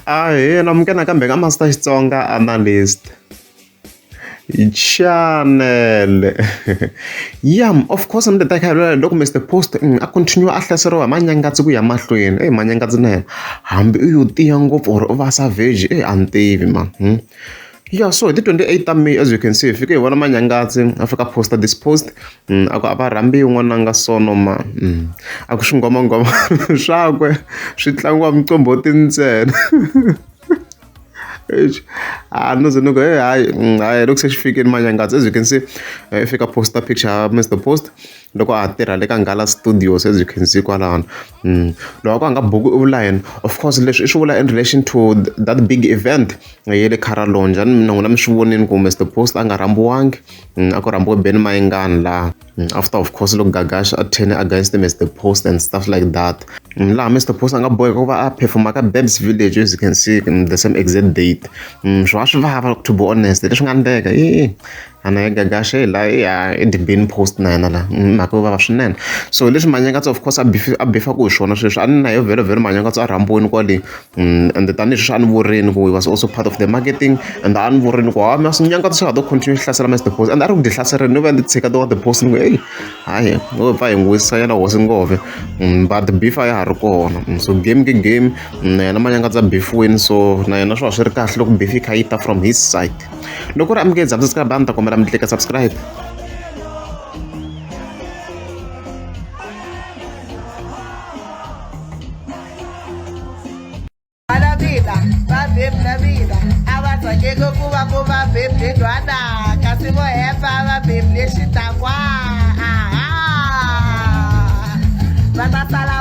Ahee, namukela nakambe ka Master Xitsonga analyst. Channel. Yeah, of course I'm the type loko Mr. Post a continue a hlaseriwa Manyangatsi ku ya mahlweni. Manyangatsi na yena hambi u yo tiya ngopfu or u va savage a ni tivi man. Yeah, so the 28th of May, as you can see, if you get one of my Manyangatsi, Africa posted this post. Ako aba rambi un'wana sono man. Ako swingomangoma swakwe swi tlangiwa mqombhoti ntsena. No ze no go hayi loko se xi fikile Manyangatsi, as you can see if you can post a picture of Mr. Post loko a tirha le ka Nghala Studios, as you can see kwalano. Loko a nga buku u vula yena, of course leswi i swi vula in relation to that big event ye le Carolonja. Na n'wina mi swi vonini ku Mr. Post a nga rambiwangi, a ku rambiwe Ben Mayengani laha after of course loko Gagash a turn against Mr. Post and stuff like that. Laha Mr. Post a nga boheka ku va a performa ka Babs Village, as you can see the same exact date. Swi va swi vava to be honest, leswi nga endleka ana Gagash laha i dibini Post na yena laha mhaka yo vava swinene. So leswi Manyangatsi of course a bifaku hi swona sweswi a ni na yo very Manyangatsi a rhambiweni kwale, and tanihi sweswi a ni vurini ku he was also part of the marketing, and a ni vurini ku Manyangatsi swi ha to continue hlasela Mr. Post, and a ri ku dihlaserini no va ni tshika to the Post ni ku hayi no pfa hi ngwisa yena hosi ngove, but beef a ya ha ri kona. So game ke game, na yena Manyangatsi a beefiwini, so na yena swi va swi ri kahle loko beef yi kha yi ta from his side. Loko ri amukeli subscribe a ni ta kombela mi tlika subscribe. La vida, avanza que Cuba Cuba bebe doana, casi mo epa bebe shita kwa. Bata sala